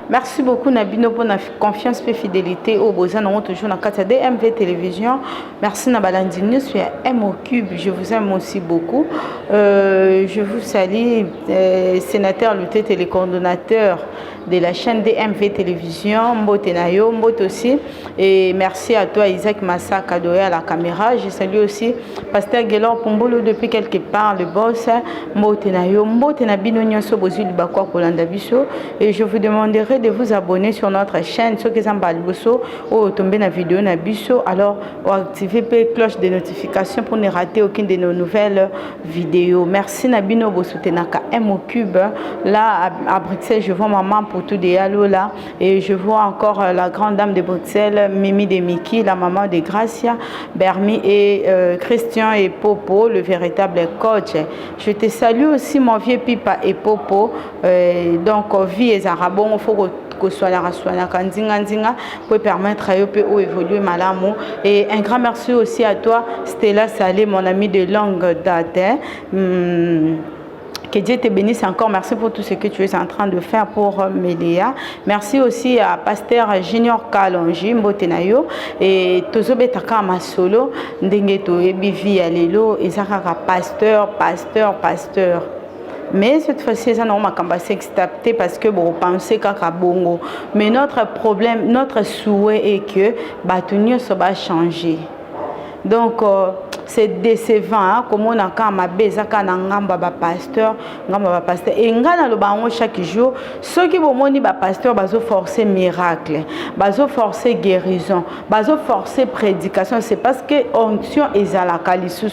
Merci beaucoup Nabino pour la confiance et fidélité au besoin. Nous toujours dans la DMV Télévision. Merci Nabalandini sur MO Cube. Je vous aime aussi beaucoup. Je vous salue, sénateur Luté, télécoordonnateur de la chaîne DMV Télévision. Mbote Nayo, Mbote aussi. Et merci à toi Isaac Massa Kadoé à la caméra. Je salue aussi Pasteur Guélor Pombolo depuis quelque part, le boss. Mbote Nayo, Mbote Nabino Nyonso Bozu Libakwa Kolanda Biso. Et je vous demanderai de vous abonner sur notre chaîne, ceux qui sont balboso ou tomber dans la vidéo na biso, alors activez la cloche de notification pour ne rater aucune de nos nouvelles vidéos. Merci Nabino Bosutenaka MO Cube. Là à Bruxelles, je vois maman pour tout des allo là et je vois encore la grande dame de Bruxelles, Mimi de Miki, la maman de Gracia, Bermi et Christian et Popo, le véritable coach. Je te salue aussi mon vieux Pipa et Popo. Donc vie et arabon il faut que soit la pour permettre à eux d'évoluer malamu. Et un grand merci aussi à toi Stella Salé, mon ami de longue date. Que Dieu te bénisse encore. Merci pour tout ce que tu es en train de faire pour Méléa. Merci aussi à Pasteur Junior Kalonji Mbotenayo et Tozobe Taka Masolo Ndengeto Ebivi Alelo et Zakara Pasteur. Mais cette fois-ci, ça n'a pas s'extapter parce que vous pensez qu'à Bongo. Mais notre problème, notre souhait est que Batunio ça va changer. Donc, c'est décevant, hein, comme on a quand même un pasteur, et chaque jour, ceux qui vont dire pasteur, ils forcer miracle, ils forcer guérison, ils forcer prédication. C'est parce que onction est à la qualité.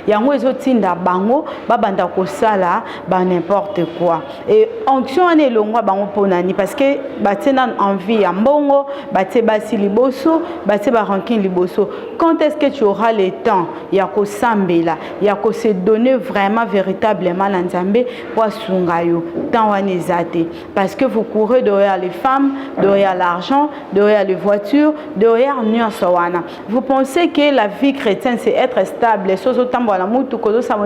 Il y a un autre bango, babanda kosala, n'importe quoi. Et onction est longue ponani parce que batena envie à mbongo, baté basi liboso, baté barankin liboso. Quand est-ce que tu auras le temps? Il y a que sambela, il y a que se donner vraiment véritablement l'ensemble pour sungayo tant wanezate parce que vous courez derrière les femmes, derrière l'argent, derrière les voitures, derrière nyonsowana. Vous pensez que la vie chrétienne c'est être stable,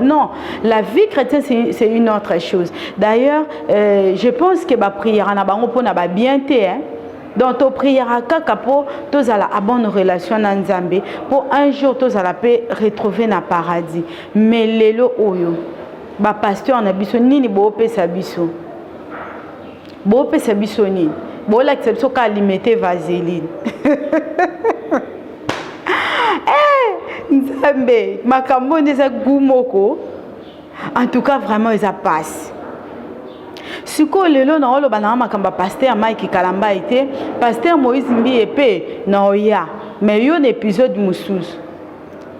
non, la vie chrétienne c'est une autre chose. D'ailleurs, je pense que ba prière na bango pona ba bienté hein. Donc, tu prières à Kakapo, tu as la bonne relation dans Nzambe. Pour un jour, tu as la paix retrouver dans le paradis. Mais lelo oyo, ba pasteur na biso nini bo pesa biso. Bo pesa biso nini. Bo l'acception ka limiter vaseline. Eh, Nzambe, makambo ndeza gumoko. En tout cas, vraiment, ils passent. Si ko lelo na olo bana makamba pasteur Mike Kalamba été pasteur Moïse Mbi épée na oya mais yo épisode mususu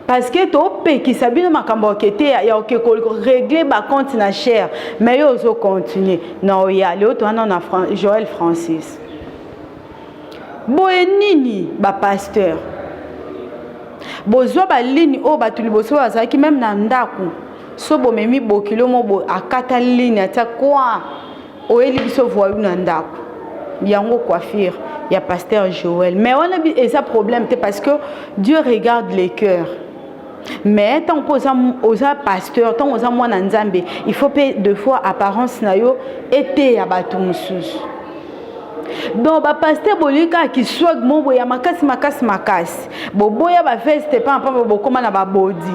parce que to pe ki sabino makamba okete ya ok régler ba compte na cher mais yo zo continuer na oya le to na Joël Francis boye nini ba pasteur bozo ba ligne o ba tuliboso azaki même na ndaku so bo memi bokilo mo bo akata ligne ata quoi oeli biso voyou na ndako yango coiffure ya pasteur Joël mais on a ça problème parce que Dieu regarde les cœurs mais tant aux pasteur tant aux moi nzambe il faut deux fois apparence na yo été ya batu mususu donc ba pasteur bolika ki swag mon boya makasi boboya ba veste pas bokoma na ba body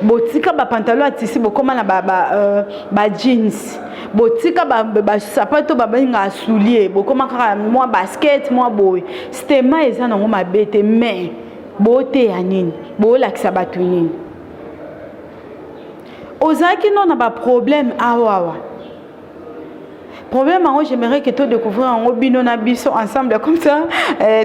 botika ba pantalon atisi bokoma na ba jeans botika ba sapato ba benga soulier bokoma kaka moi basket moi boy stema eza na ngoma bete mais bote ya nini bo lakisa batu nini ozaki non na ba problème awawa problème moi j'aimerais que tu découvrir en bino na biso ensemble comme ça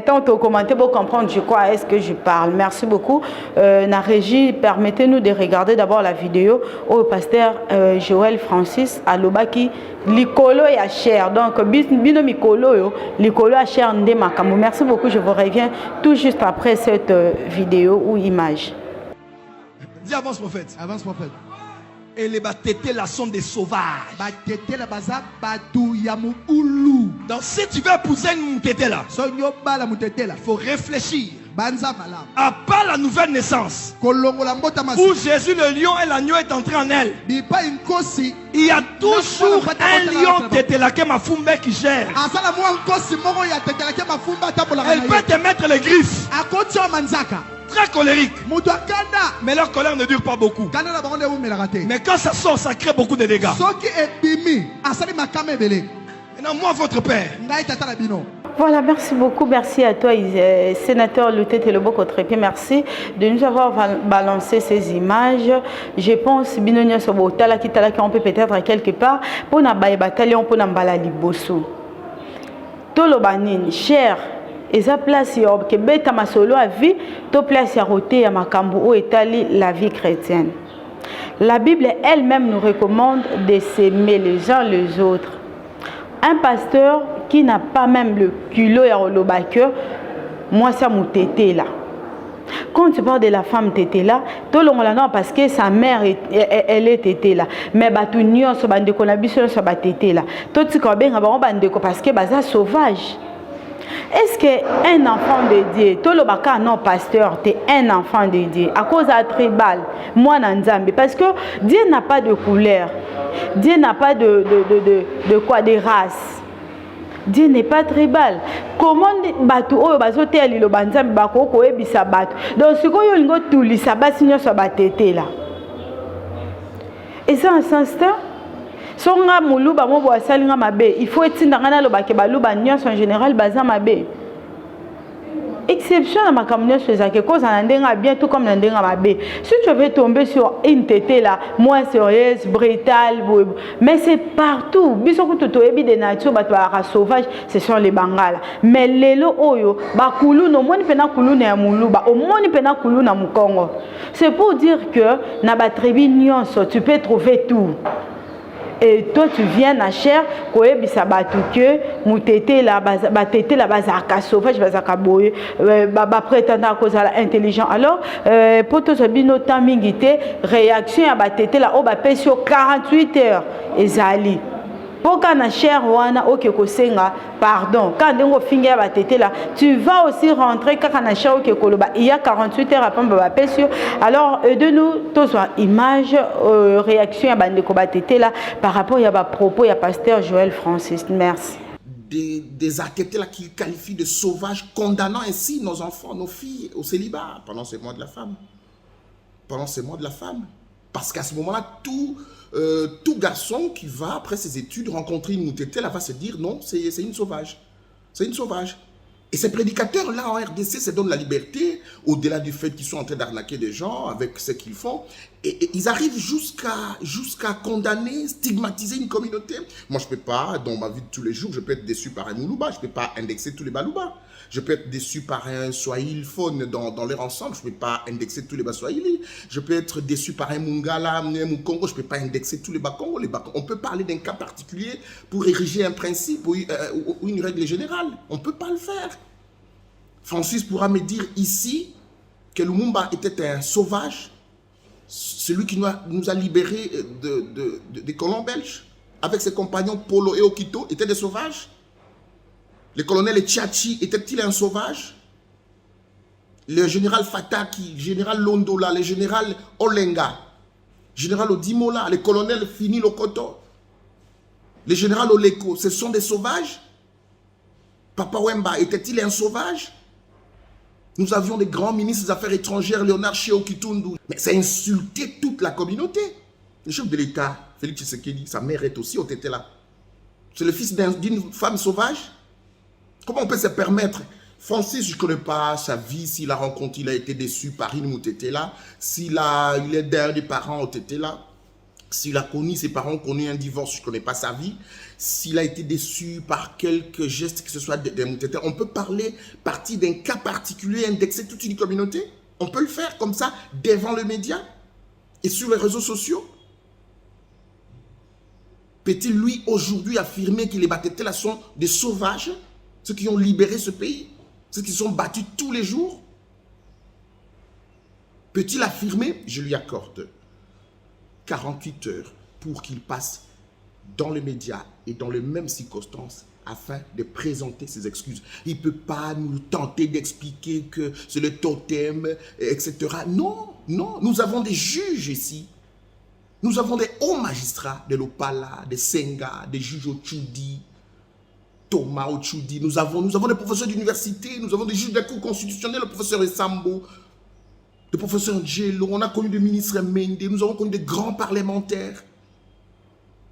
tant au commenter pour comprendre de quoi est-ce que je parle. Merci beaucoup na régie, permettez-nous de regarder d'abord la vidéo au pasteur Joël Francis à Lobaki likolo ya cher donc bino mikolo yo likolo ya cher ndé makambo. Merci beaucoup, je vous reviens tout juste après cette vidéo ou image. Dis avance prophète. Avance prophète. Et les batétés là sont des sauvages. Donc si tu veux épouser une moutété là, il faut réfléchir À part la nouvelle naissance, où Jésus le lion et l'agneau est entré en elle, il y a toujours un lion tétélaké mafumbe qui gère. Elle peut te mettre les griffes. Très colérique. Mais leur colère ne dure pas beaucoup. Mais quand ça sort, ça crée beaucoup de dégâts. Maintenant, moi, votre père. Voilà, merci beaucoup. Merci à toi, sénateur Louté Teloboko Trépé. Merci de nous avoir balancé ces images. Je pense que on peut peut-être quelque part pour na bataillon pour na balali bosso. Tolobanine, cher, et sa place que beta masolo a vie, to place à roter à makambo ou étali la vie chrétienne. La Bible elle-même nous recommande de s'aimer les uns les autres. Un pasteur qui n'a pas même le culot et le baqueur, moi ça m'a tété là. Quand tu parles de la femme tété là, tout le monde là parce que sa mère elle est tété là. Mais batu nyon so bande ko na biso so ba tété là. Tout ce qu'on ben ba bande ko parce que baza sauvage. Est-ce qu'un enfant de Dieu, tout le baka non pasteur, tu es un enfant de Dieu à cause de tribal, moi Nzambe, parce que Dieu n'a pas de couleur, Dieu n'a pas de quoi, de race. Dieu n'est pas tribal. Comment batu oyo bazote alilo banzambe bako ko ebisa batu. Donc ce que yo tout lisa basinyo so batete là. Et ça en sens songa muluba mobo asalinga mabe il faut etinda na loba ke baluba nyonso en général baza mabe exception na makamnyo sezake cause na ndenga bien tout comme na ndenga mabe si tu veux tomber sur une tété là moins sérieuse brutale mais c'est partout biso kuto ebi de nature bato ara sauvage ce sont les bangala mais lelo oyo bakulu no moni pena kulu na muluba o moni pena kulu na mukongo c'est pour dire que na ba tribu nyonso tu peux trouver tout. Et toi tu viens à cher koye bisabatu que mutete la batete la bazaka sauvage bazaka boye ba prétendant cause intelligent alors pour tout ça bino tamingité réaction à batete la o ba pesio 48 heures ezali pour quand na cher wana OK kosenga pardon quand ndengo finga batete là tu vas aussi rentrer quand na cher OK koloba il y a 48 heures après ba pesio alors de nous tous image réaction à bandeko batete là par rapport à propos il y a pasteur Joël Francis. Merci. Des architectes là qui qualifient de sauvages, condamnant ainsi nos enfants, nos filles au célibat pendant ces mois de la femme. Pendant ces mois de la femme. Parce qu'à ce moment-là, tout garçon qui va, après ses études, rencontrer une moutété, là, va se dire non, c'est une sauvage. C'est une sauvage. Et ces prédicateurs-là en RDC se donnent la liberté, au-delà du fait qu'ils sont en train d'arnaquer des gens avec ce qu'ils font. Et ils arrivent jusqu'à condamner, stigmatiser une communauté. Moi, je ne peux pas, dans ma vie de tous les jours, je peux être déçu par un Moulouba, je ne peux pas indexer tous les Balouba. Je peux être déçu par un Swahili phone dans leur ensemble, je ne peux pas indexer tous les Baswahili. Je peux être déçu par un Mungala, un Mukongo, je ne peux pas indexer tous les Bakongo. On peut parler d'un cas particulier pour ériger un principe ou une règle générale. On ne peut pas le faire. Francis pourra me dire ici que Lumumba était un sauvage, celui qui nous a libérés des colons belges, avec ses compagnons Polo et Okito, étaient des sauvages. Le colonel Tchachi était-il un sauvage? Le général Fataki, le général Londola, le général Olenga, le général Odimola, le colonel Fini Lokoto, le général Oleko, ce sont des sauvages? Papa Wemba était-il un sauvage? Nous avions des grands ministres des Affaires étrangères, Léonard Cheo Kitundu. Mais ça insultait toute la communauté. Le chef de l'État, Félix Tshisekedi, sa mère est aussi au tété là. C'est le fils d'une femme sauvage? Comment on peut se permettre? Francis, je ne connais pas sa vie, s'il a rencontré, il a été déçu par une moutété là, il est derrière des parents au tété là, s'il a connu, ses parents ont connu un divorce, je ne connais pas sa vie, s'il a été déçu par quelques gestes, que ce soit des moutétés, on peut parler, partir d'un cas particulier, indexer toute une communauté, on peut le faire comme ça, devant le média et sur les réseaux sociaux. Peut-il lui aujourd'hui affirmer que les Batétés là sont des sauvages? Ceux qui ont libéré ce pays, ceux qui sont battus tous les jours. Peut-il affirmer? Je lui accorde 48 heures pour qu'il passe dans les médias et dans les mêmes circonstances afin de présenter ses excuses. Il ne peut pas nous tenter d'expliquer que c'est le totem, etc. Non, non, nous avons des juges ici. Nous avons des hauts magistrats, de l'Opala, des Senga, des juges Ochudi, Thomas Ochudi. Nous avons des professeurs d'université, nous avons des juges de la Cour constitutionnelle, le professeur Esambo, le professeur Djelo, on a connu des ministres Mende, nous avons connu des grands parlementaires.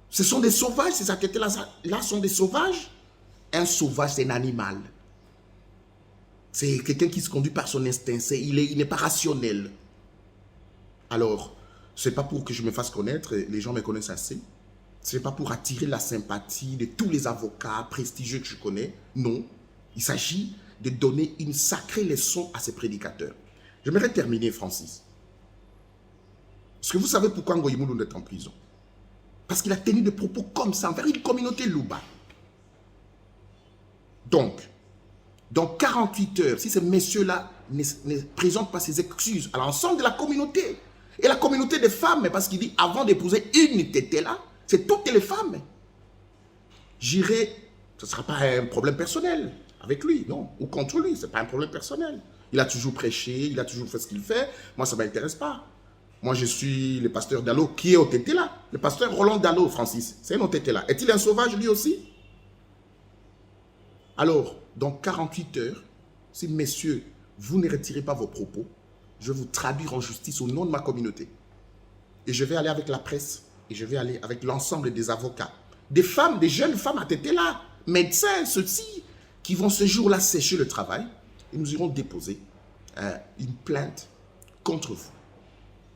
Ce sont des sauvages, ces athlètes-là sont des sauvages. Un sauvage, c'est un animal. C'est quelqu'un qui se conduit par son instinct, il n'est pas rationnel. Alors, ce n'est pas pour que je me fasse connaître, les gens me connaissent assez. Ce n'est pas pour attirer la sympathie de tous les avocats prestigieux que je connais. Non, il s'agit de donner une sacrée leçon à ces prédicateurs. J'aimerais terminer, Francis. Est-ce que vous savez pourquoi Ngoyi Moulound est en prison? Parce qu'il a tenu des propos comme ça envers une communauté louba. Donc, dans 48 heures, si ces messieurs-là ne présentent pas ses excuses à l'ensemble de la communauté, et la communauté des femmes, parce qu'il dit, avant d'épouser une tétée-là, c'est toutes les femmes. J'irai, ce ne sera pas un problème personnel avec lui, non, ou contre lui, ce n'est pas un problème personnel. Il a toujours prêché, il a toujours fait ce qu'il fait, moi ça ne m'intéresse pas. Moi je suis le pasteur Dalo qui est au tété-là, le pasteur Roland Dalo, Francis, c'est un au tété-là. Est-il un sauvage lui aussi? Alors, dans 48 heures, si messieurs, vous ne retirez pas vos propos, je vais vous traduire en justice au nom de ma communauté. Et je vais aller avec la presse, et je vais aller avec l'ensemble des avocats, des femmes, des jeunes femmes à tété là, médecins, ceux-ci, qui vont ce jour-là sécher le travail, et nous irons déposer une plainte contre vous.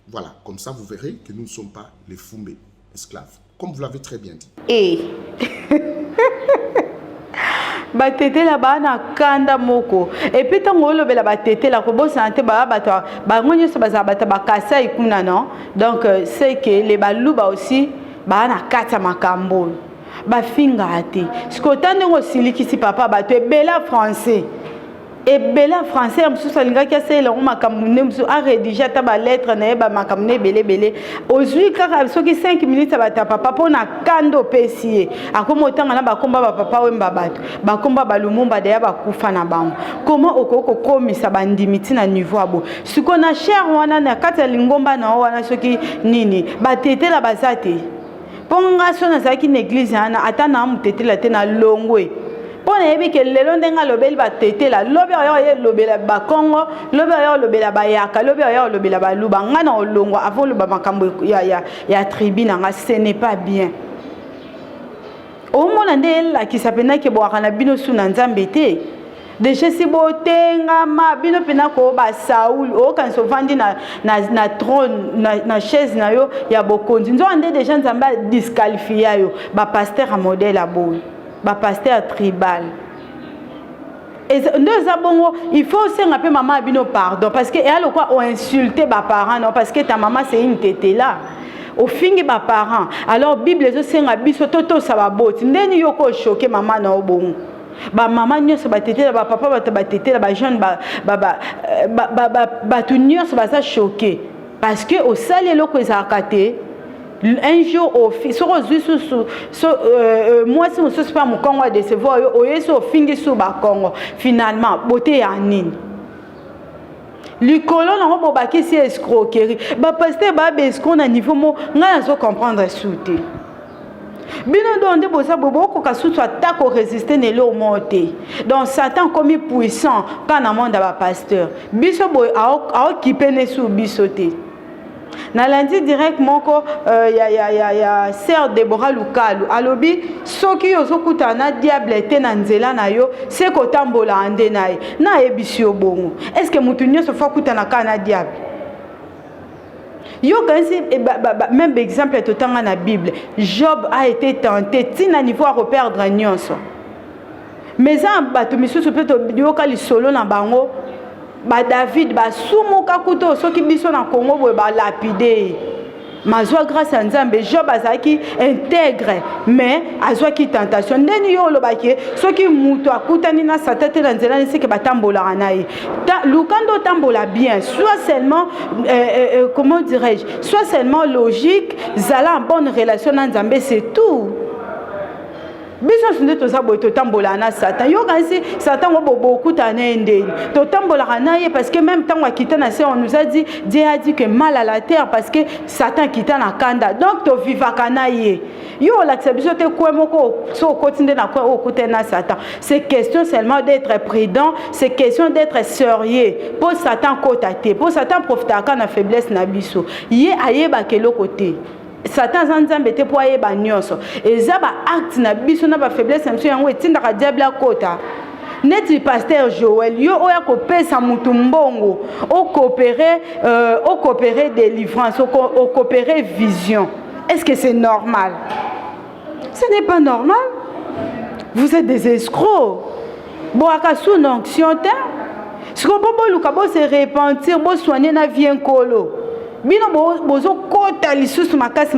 Voilà, comme ça vous verrez que nous ne sommes pas les Fumbe esclaves, comme vous l'avez très bien dit. Et batete la bana kanda moko et puis tant ngolo bela batete la ko santé ba batwa ba ngonyo so baza bata bakasa ikuna non donc c'est que les baluba aussi bana kata makambo ba finga ate skotande ngo silikisi papa bato bela français et bela français am sosalinga ki asela ngo makamune mso a rédiger ta ba lettre na ba makamune belé ozui kaka soki 5 minutes abata papa pona kando pesie akoma otanga na bakomba ba papa wemba bato bakomba balumumba de ya bakufa na bango comment okoko komisa bandimiti na niveau abo siko na cher wana na kata lingomba na wana soki nini batete la bazate ponga sona zaki na église ana atana mutete la te na longwe. Pour ne que le long d'un lobel va téter la lobel lobel ba Congo lobel lobel ba yaka lobel lobel ba luba ngana olongo avant le ba makambo ya tribu na ce n'est pas bien. Au moment là qui s'appelle que bo kana bino suna nzambe te déjà si botenga ma bino pena ko ba Saoul o kan so vandi na trône na chaise na yo ya bokonzi nzo ande déjà nzamba disqualifier yo ba pasteur a modèle a bo ba pasteur tribal et deux abongo il faut aussi rappeler maman abino pardon parce que elle quoi ont insulté ba parents non parce que ta maman c'est une tété là au fingi ba parents alors bible zo senga biso toto sa ba boti ndeni yoko choquer maman na obongo ba maman nyos ba tété ba papa ba tété ba jeune ba tout nyos ba ça choqué parce que au salé loko ezakate un jour au fils moi si je suis pas mon Congo de se voir au yeso fingi sous ba Congo finalement beauté ya nini l'icolo na bo ba ki si escroquerie ba pasteur ba escroc na niveau mo nga zo comprendre souté bino donde bosa bobo ko ka souto attaque au résister ne lo monter donc Satan comme puissant quand na monde ba pasteur biso boy a occupé ne sous bisoté. Na lundi direct moko ya sœur Deborah Lukalu alobi soki ozokuta na diable te na nzela na yo se ko tambola ande nae na ebisi obongo est-ce que mutu nyonso fa kuta na kana diable yo kansi même exemple totanga na Bible Job a été tenté tina niveau à reperdre nyonso mais en bato misusu peut yo kali solo na bango ba David ba sumuka kuto soki biso na Congo bo ba lapide mazwa grâce à Nzambe Job azaki intègre mais azwa ki tentation ndeni yo lobaki soki muto akutani na satete na nzela nisi ke batambola nae lukando tambola bien soit seulement comment dirais-je soit seulement logique zala en bonne relation na Nzambe c'est tout. biso sunde toza boye totambola na Satan. Yo kasi Satan o beaucoup tané ndeni. Totambola na ye parce que même temps wa kita na se on nous a dit Dieu a dit que mal à la terre parce que Satan kita na kanda. Donc to vivaka na ye. Yo la biso te ko moko so continue na ko o kote na Satan. C'est question seulement d'être prudent, c'est question d'être sérieux. Pour Satan kotate, pour Satan profiter na faiblesse na biso. Ye ayeba ke lo côté. Satan zanzambe te po ayeba nyonso. Eza ba acte na biso na ba faiblesse na biso yango etinda ka diable akota. Neti pasteur Joël yo oya ko pesa mutu mbongo o coopérer délivrance o coopérer vision. Est-ce que c'est normal? Ce n'est pas normal. Vous êtes des escrocs. Bon aka sous onction ce qu'on peut luka bo se repentir bo soigner na vie nkolo. Bino bozo kota lisusu makasi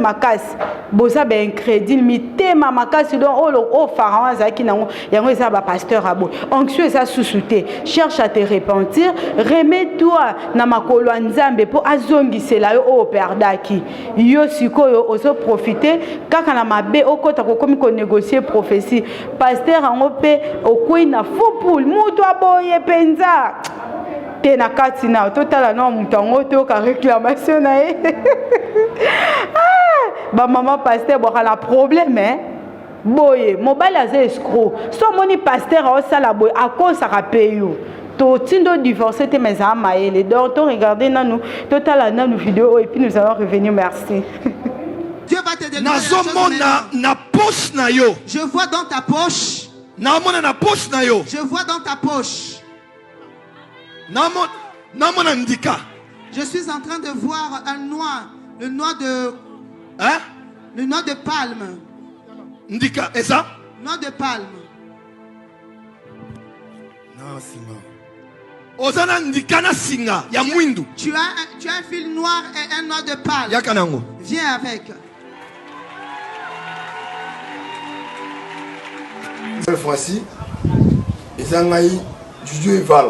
boza ben crédit mitema makasi donc o pharaon zaki nango yango eza ba pasteur abo onction eza susute cherche à te repentir remets-toi na makolo nzambe po azongisela yo o perdaki yo sikoyo ozo profiter kaka na mabe okota ko komi ko négocier prophétie pasteur ango pe okoi na faux poule mutu aboye penza na kati na total na mutango to ka réclamation na e ba maman pasteur bo la problème hein boye mobile az escroc so moni pasteur o sala boye akosa ka payo to tindo divorcer te mes amaele donc to regarder na nous total na nous vidéo et puis nous allons revenir merci. Dieu va te donner na poche na yo. Je vois dans ta poche. Na mona na poche na yo. Je vois dans ta poche. Je suis en train de voir un noix, le noix de, hein? Le noix de palme. Ndika, et ça? Noix de palme. Non, singa. Ozana ndika na singa ya mwindu. Tu as un fil noir et un noix de palme. Yakanango. Viens avec. Cette fois-ci, ils ont eu Dieu Val.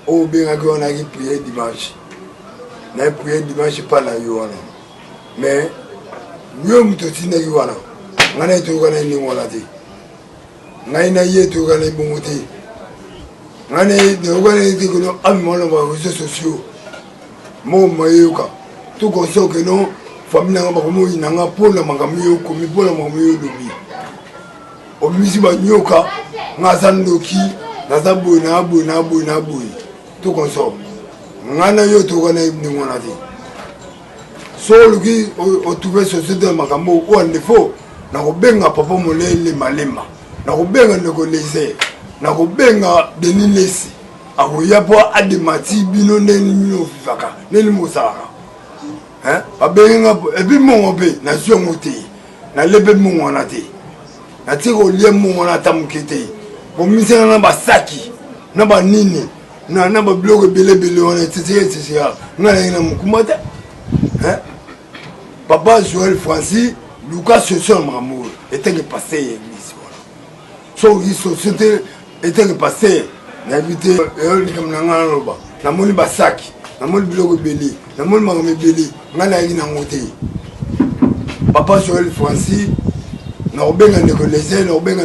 Au bien on a prié dimanche. On a prié dimanche pas na yo wana. Mais nous mutoti na yo wana. Ngana to kana ni wala te. Ngai na ye to kana bongote. Ngana de kana te ko amona ba réseaux sociaux. Mo mayoka. Tout comme ça que non famille na ba ko mo inanga pona mangamiyo ko mi pona mangamiyo dobi. O misi ba nyoka ngazandoki na boy. Tout comme ça. Ngana yo to kana ni ngona te. So luki o trouver société makambo o ndefo na ko benga papa molele malema. Na ko benga ndeko leze. Na ko benga denilesi. Akoya po ademati bino neni mino fifaka. Neni mosaka. Hein? Ba benga e bi mo be na zio ngote. Na lebe mo ngona te. Na tiko lie mo ngona tamukete. Bo misena na basaki. Na ba nini. Na ba blogo bele on tete ngana ina mukumata. Hein? Papa Joël Francis Lucas Session Mamour était que passé l'église voilà. So il société était que passé n'habité comme na loba. Na moni basaki, na moni blogo bele, na moni magame bele, ngana ina ngote. Papa Joël Francis na obenga ndeko les na obenga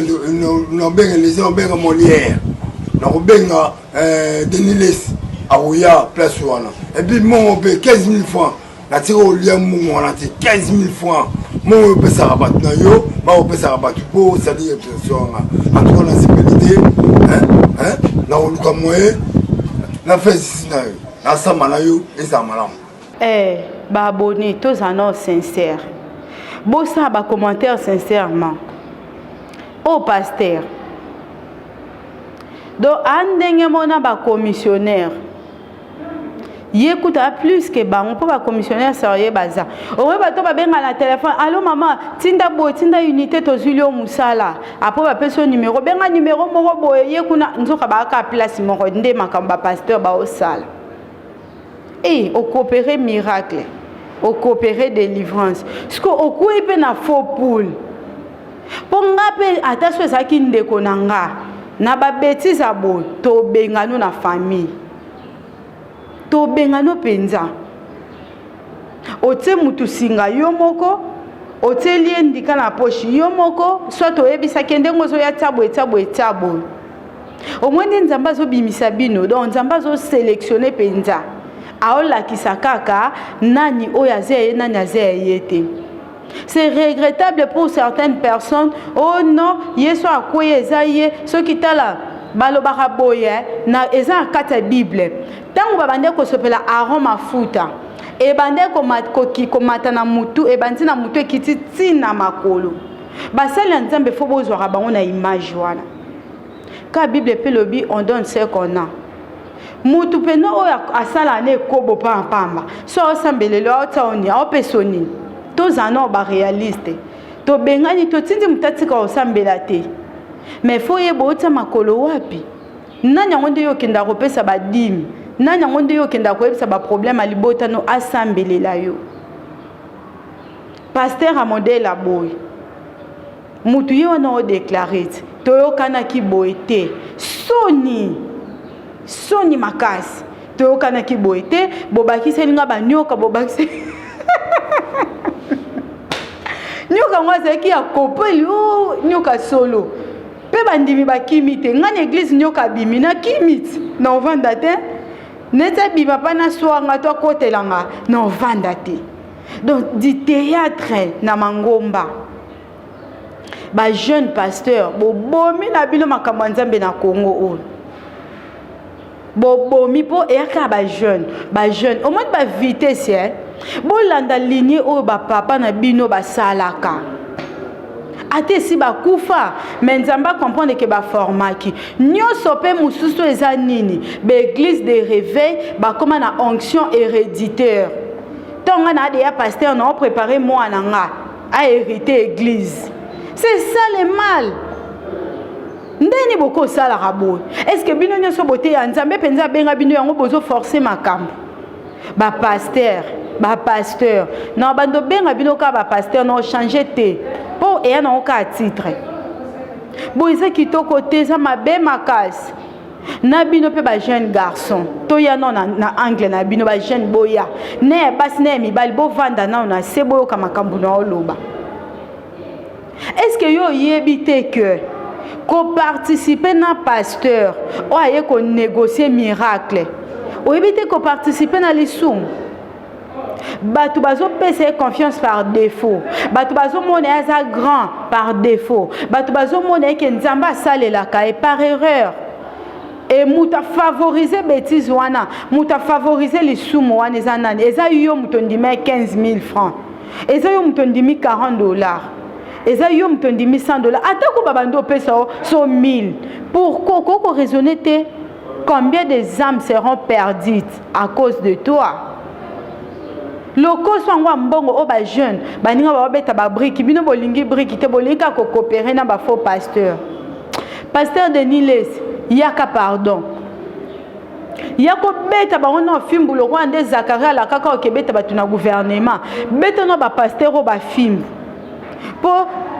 les obenga Molière. Na obenga Deniles Aouya place wana. Et puis mon paye 15 000 francs. Na tiro au lien mon wana 15 000 francs. Mon paye ça rabat na yo, ma paye ça rabat pour ça dit pression en tout cas la sécurité hein na oluka moye na fait ici na yo. Na sama na yo et ça malam. Ba abonné tous en sincère. Bo ça ba commentaire sincèrement. Au pasteur. Donc, andenge mona ba commissionnaire. Yécoute plus que ba on peut ba commissionnaire sérieux baza. On va to ba benga la téléphone. Allô maman, tinda unité to zulio musala. Après ba personne numéro benga numéro moko boye yekuna nzoka ba ka place moko nde makamba pasteur ba osala. Et au coopérer miracle, au coopérer délivrance. Ce que au coup pe na faux poule. Pour ngape ataswe saki ndeko nanga. Na ba bêtise abo to bengano na famille to bengano penza ote mutu singa yo moko oteli ndika na poche yo moko soit oyebisa kende ngozo ya tabo omwende nzamba zo bimisa bino donc nzamba zo sélectionner penza aola kisakaka nani oyaze nani azeyete. C'est regrettable pour certaines personnes. Oh non, yeso akoye ezaye so kitala balobaka boye na eza kata Bible. Tango babande ko sopela aroma futa. E bande ko mata na mutu e bandi na mutu ekiti tina makolo. Basali nzambe fo bozwa bango na image wana. Ka Bible pe lobi on donne ce qu'on a. Mutu peno o asala ne kobo pamba. So sambelelo otoni o pesoni. Tous en ont réaliste. To bengani to tindi mutatika osambela te. Mais faut yebota makolo wapi. Nanya ngonde yo kenda kopesa ba dimi. Nanya ngonde yo kenda kopesa ba problème alibota no asambelela yo. Pasteur a modèle boy. Mutu yo na o déclarer. To yo kana ki boete. Soni makasi. To yo kana ki boete, bobaki selinga ba nyoka bobaki. Nyoka mwaze ki akopeli nyoka solo pe bandimi ba kimite ngani église nyoka bimi na kimite na ovanda te neta biba pa na soanga to kotelanga na ovanda te. Donc du théâtre na mangomba ba jeune pasteur bobomi na bino makambo nzambe na Congo o bobomi po eka ba jeune au moins ba vitesse bolanda lignée o ba papa na bino ba salaka ate si ba kufa mais nzamba comprendre que ba formaki nyoso pe mususu eza nini ba église de réveil ba comme na onction héréditaire tonga na de ya pasteur non préparer moi nanga a hériter église. C'est ça le mal. Ndeni boko sala rabo. Est-ce que bino nyoso boté ya nzambe penza benga bino yango bozo forcer makambo. Ba pasteur. Non bando benga bino ka ba pasteur non changer te. Po e na oka titre. Bo isa kitoko te za mabe makasi. Na bino pe ba jeune garçon. To ya non na angle na bino ba jeune boya. Ne bas ne mi bal bo vanda na sebo ka makambo na oloba. Est-ce que yo yebite que ko participer na pasteur o aye ko négocier miracle o yebite ko participer na lisum batu bazo pese confiance par défaut batu bazo mone asa grand par défaut batu bazo mone ke nzamba salela ka et par erreur et muta favoriser bêtise wana muta favoriser lisum wana ezanani eza yo mutondime 15 000 francs eza yo mutondime $40 eza yo mutondimi $100 atako babando pesa so 1000 pourquoi qu'on raisonner te combien des âmes seront perdues à cause de toi loko swangwa mbongo o ba jeune baninga ba beta ba brique bino bolingi brique te bolinga ko coopérer na ba faux pasteur de Niles yaka pardon yako beta ba ona fimbu le roi de Zacharia la kaka o kebeta batuna gouvernement beta no ba pasteur o ba fimbu po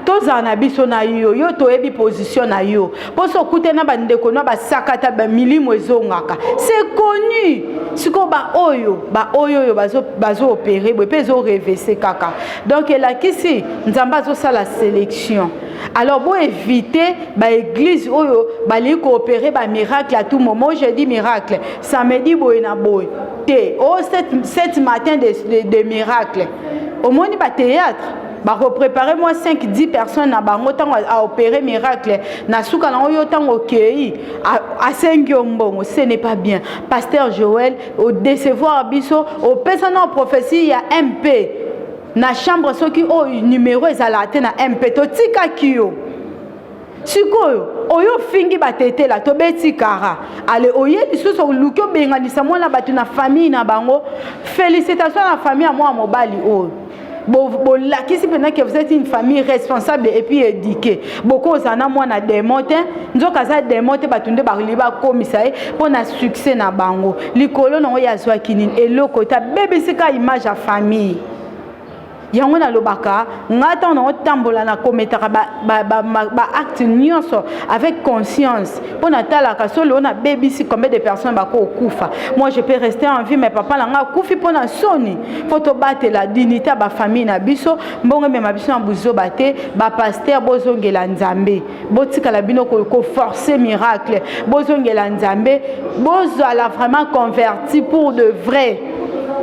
toza na biso na yo to ebi position na yo po so kutena bandeko na basakata ba milimo ezongaka c'est connu siko ba oyo bazo opérer bo pezo reverser kaka donc la kisi nzamba zo sala sélection alors bo éviter ba église oyo bali ko opérer ba miracle à tout moment. Je dis miracle samedi boy na boy te oh cette matin de miracle au moins ba théâtre ba préparer moi 5-10 personnes na bango tango à opérer miracle na suka na yo tango kei à 5 mbongo ce n'est pas bien. Pasteur Joël au décevoir biso au personnel prophétie il y a MP na chambre soki o numéro ezalate na MP to tika kio sikoyo oyo fingi batete la to beti kara ale oye lisuso lukyo benganisa mwana batu na famille na bango. Félicitations à la famille à moi mobali o la qui si pendant que vous êtes une famille responsable et puis éduquée beaucoup zana moi na démonte nzoka za démonte batunde ba liba komisaye pour na succès na bango likolo na ya zwa kinini eloko ta bébé sika image à famille yango na lobaka ngata on tambola na kometaka ba acte nyonso avec conscience pour natala ka solo on a bébisi combien de personnes ba ko kufa. Moi je peux rester en vie mais papa la nga kufi pona soni photo battre la dignité ba famille na biso mbongo me mabiso na buzo baté ba pasteur bozongela nzambe botika la bino ko forcer miracle bozongela nzambe bozala vraiment converti pour de vrai.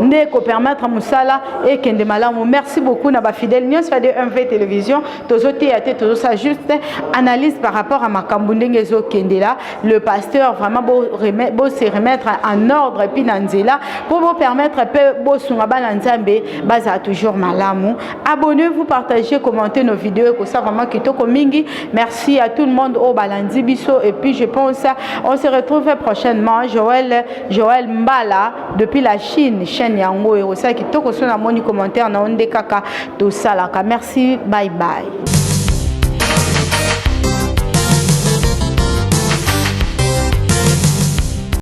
Ndeko permettre musala et kende malamu. Merci beaucoup na ba fidèle nyos fa de MV télévision tozoté ya té tozo ça juste analyse par rapport à makambo ndenge zo kende là le pasteur vraiment beau se remettre en ordre puis nanzela pour vous permettre peu beau sunga bana nzambe baza toujours malamu. Abonnez-vous, partagez, commentez nos vidéos que ça vraiment kitoko mingi. Merci à tout le monde au balandi biso et puis je pense on se retrouve prochainement. Joël Mbala depuis la Chine. Yango et aussi qui toko sona moni commentaire na onde kaka to salaka. Merci, bye bye.